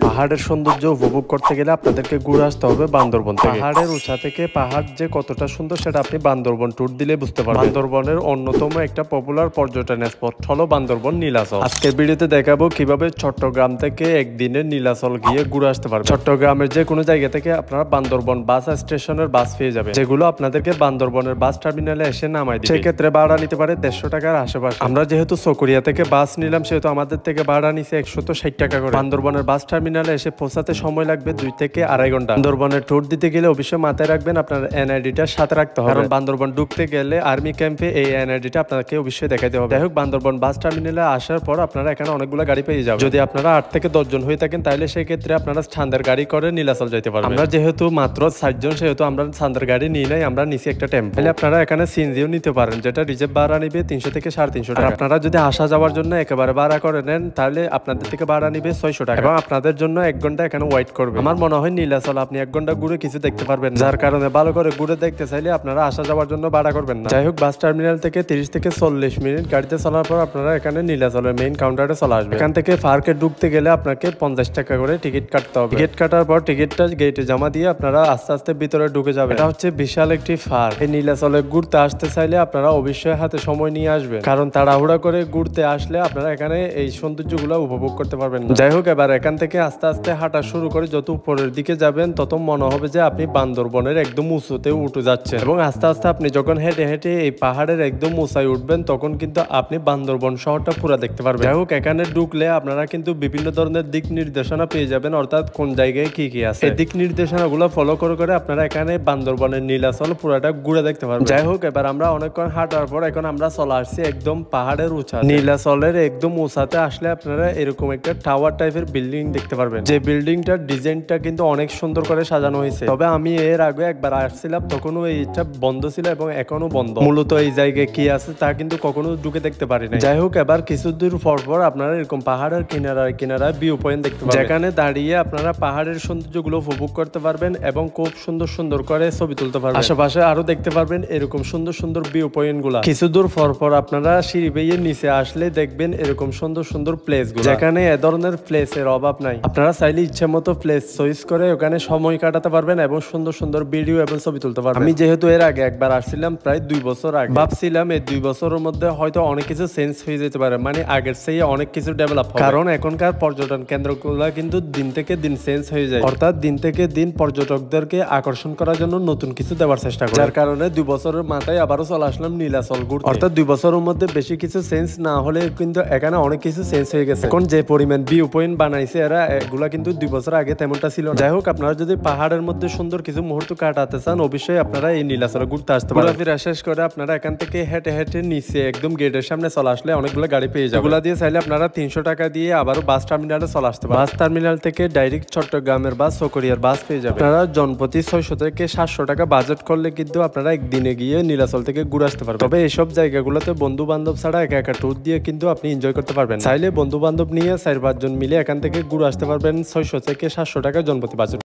পাহাড়ের সৌন্দর্য উপভোগ করতে গেলে আপনাদেরকে ঘুরে আসতে হবে বান্দরবন থেকে। পাহাড়ের উঁচা থেকে পাহাড় যে কতটা সুন্দর সেটা আপনি বান্দরবন ট্যুর দিলে বুঝতে পারবেন। বান্দরবনের অন্যতম একটা পপুলার পর্যটন স্পট হলো বান্দরবন নীলাচল। আজকের ভিডিওতে দেখাবো কিভাবে চট্টগ্রাম থেকে একদিনে নীলাচল গিয়ে ঘুরে আসতে পারবেন। চট্টগ্রামের যে কোনো জায়গা থেকে আপনারা বান্দরবন বাস স্টেশনের বাস পেয়ে যাবেন, যেগুলো আপনাদেরকে বান্দরবনের বাস টার্মিনালে এসে নামাই দিবে। সেক্ষেত্রে ভাড়া নিতে পারে 150 টাকার আশেপাশে। আমরা যেহেতু চকরিয়া থেকে বাস নিলাম সেহেতু আমাদের থেকে ভাড়া নিছে 160 টাকা করে। বান্দরবনের বাস টার্মিনালে এসে পৌঁছাতে সময় লাগবে 2 থেকে আড়াই ঘন্টা। বান্দরবনের ট্যুর দিতে গেলে অবশ্যই মাথায় রাখবেন আপনার এনআইডিটা সাথে রাখতে হবে, কারণ বান্দরবন ঢুকতে গেলে আর্মি ক্যাম্পে এই এনআইডিটা আপনাকে অবশ্যই দেখাইতে হবে। যাই হোক, বান্দরবন বাস টার্মিনালে আসার পর আপনারা এখানে অনেকগুলো গাড়ি পেয়ে যাবেন। যদি আপনারা 8 থেকে 10 জন হয়ে থাকেন তাহলে সেই ক্ষেত্রে আপনারা ছান্দের গাড়ি করে নীলাচল যাইতে পারবেন। আমরা যেহেতু মাত্র 7 জন সেহেতু আমরা ছান্দের গাড়ি নিয়ে নাই, আমরা নিচে একটা টেম্পো। তাহলে আপনারা এখানে সিএনজিও নিতে পারেন, যেটা রিজার্ভ ভাড়া নিবে 300 থেকে 350 টাকা। আপনারা যদি আসা যাওয়ার জন্য একেবারে ভাড়া করে নেন তাহলে আপনাদের থেকে ভাড়া নিবে 600 টাকা এবং আপনাদের জন্য 1 ঘন্টা এখানে ওয়েট করবে। আমার মনে হয় নীলাচল আপনি 1 ঘন্টা ঘুরে কিছু দেখতে পারবেন, যার কারণে ভালো করে ঘুরে দেখতে চাইলে আপনারা আসা যাওয়ার জন্য ভাড়া করবেন না। যাই হোক, বাস টার্মিনাল থেকে 30 থেকে 40 মিনিট গাড়িতে চলার পর আপনারা এখানে নীলাচলের মেইন কাউন্টারে চলে আসবেন। এখান থেকে পার্কে ঢুকতে গেলে আপনাকে 50 টাকা করে টিকিট কাটতে হবে। টিকিট কাটার পর টিকিটটা গেটে জমা দিয়ে আপনারা আস্তে আস্তে ভিতরে ঢুকে যাবেন। এটা হচ্ছে বিশাল একটি পার্ক। এই নীলাচলে ঘুরতে আসতে চাইলে আপনারা অবশ্যই হাতে সময় নিয়ে আসবেন, কারণ তাড়াহুড়া করে ঘুরতে আসলে আপনারা এখানে এই সৌন্দর্যগুলো উপভোগ করতে পারবেন না। যাই হোক, এবার এখান থেকে আস্তে আস্তে হাঁটা শুরু করে যত উপরের দিকে যাবেন তত মনে হবে যে আপনি বান্দরবনের একদম উঁচুতে উঠে যাচ্ছেন, এবং আস্তে আস্তে আপনি যখন হেঁটে হেঁটে এই পাহাড়ের একদম উঁচাই উঠবেন তখন কিন্তু আপনি বান্দরবন শহরটা পুরো দেখতে পারবেন। যাই হোক, এখানে ঢুকলে আপনারা কিন্তু বিভিন্ন ধরনের দিক নির্দেশনা পেয়ে যাবেন, অর্থাৎ কোন জায়গায় কি কি আছে। এই দিক নির্দেশনাগুলো ফলো করে করে আপনারা এখানে বান্দরবনের নীলাচল পুরাটা ঘুরে দেখতে পারবেন। যাই হোক, এবার আমরা অনেকক্ষণ হাঁটার পর এখন আমরা চলে আসছি একদম পাহাড়ের উঁচা। নীলাচলের একদম উঁচাতে আসলে আপনারা এরকম একটা টাওয়ার টাইপের বিল্ডিং দেখতে পারবেন, যে বিল্ডিংটার ডিজাইনটা কিন্তু অনেক সুন্দর করে সাজানো হয়েছে। তবে আমি এর আগে একবার আসছিলাম, তখনও এইটা বন্ধ ছিল এবং এখনো বন্ধ। মূলত এই জায়গায় কি আছে তা কিন্তু কখনো ঢুকে দেখতে পারি না। যাই হোক, এবার কিছু দূর পর পর আপনারা এরকম পাহাড়ের কিনারায় কিনারায় ভিউ পয়েন্ট দেখতে পাবেন, যেখানে দাঁড়িয়ে আপনারা পাহাড়ের সৌন্দর্যগুলো উপভোগ করতে পারবেন এবং খুব সুন্দর সুন্দর করে ছবি তুলতে পারবেন। আশেপাশে আরো দেখতে পারবেন এরকম সুন্দর সুন্দর ভিউ পয়েন্ট গুলা। কিছু দূর পর পর আপনারা সিঁড়ি বেয়ে নিচে আসলে দেখবেন এরকম সুন্দর সুন্দর প্লেস গুলো, যেখানে এ ধরনের প্লেসের অভাব নাই। আপনারা চাইলে ইচ্ছে মতো প্লেস চয়েস করে ওখানে সময় কাটাতে পারবেন এবং সুন্দর সুন্দর ভিডিও এবং ছবি তুলতে পারবেন। আমি যেহেতু এর আগে একবার আসছিলাম প্রায় 2 বছর আগে, ভাবছিলাম এই 2 বছরের মধ্যে হয়তো অনেক কিছু চেঞ্জ হয়ে যেতে পারে, মানে আগের চেয়ে অনেক কিছু ডেভেলপ হবে, কারণ এখনকার পর্যটন কেন্দ্রগুলো কিন্তু দিন থেকে দিন চেঞ্জ হয়ে যায়, অর্থাৎ দিন থেকে দিন পর্যটকদেরকে আকর্ষণ করার জন্য নতুন কিছু দেওয়ার চেষ্টা করে। যার কারণে 2 বছরের মাথায় আবারও চলে আসলাম নীলাচল ঘুরতে। অর্থাৎ 2 বছরের মধ্যে বেশি কিছু চেঞ্জ না হলে কিন্তু এখানে অনেক কিছু চেঞ্জ হয়ে গেছে। এখন যে পরিমাণ ভিউ পয়েন্ট বানাইছে এরা, এগুলা কিন্তু 2 বছর আগে তেমনটা ছিল না। যাই হোক, আপনারা যদি পাহাড়ের মধ্যে সুন্দর কিছু মুহূর্ত কাটাতে চান অবশ্যই আপনারা এই নীলাচলে ঘুরতে আসতে পারেন। ঘোরাফেরা শেষ করে আপনারা এখান থেকে হেঁটে হেঁটে নিচে একদম গেটের সামনে চলে আসলে অনেকগুলো গাড়ি পেয়ে যাবেন। এগুলা দিয়ে চাইলে আপনারা 300 টাকা দিয়ে আবারও বাস টার্মিনালে চলে আসতে পারেন। বাস টার্মিনাল থেকে ডাইরেক্ট চট্টগ্রামের বাস, চকরিয়ার বাস পেয়ে যাবেন। আপনারা জনপ্রতি 600 থেকে 700 টাকা বাজেট করলে কিন্তু আপনারা একদিনে গিয়ে নীলাচল থেকে ঘুরে আসতে পারবেন। তবে এইসব জায়গাগুলোতে বন্ধু বান্ধব ছাড়া একা একা ট্যুর দিয়ে কিন্তু আপনি এনজয় করতে পারবেন। চাইলে বন্ধু বান্ধব নিয়ে 4-5 জন মিলে এখান থেকে ঘুরে আসতে পারবেন 600 থেকে 700 টাকা জনপ্রতি বাজেট।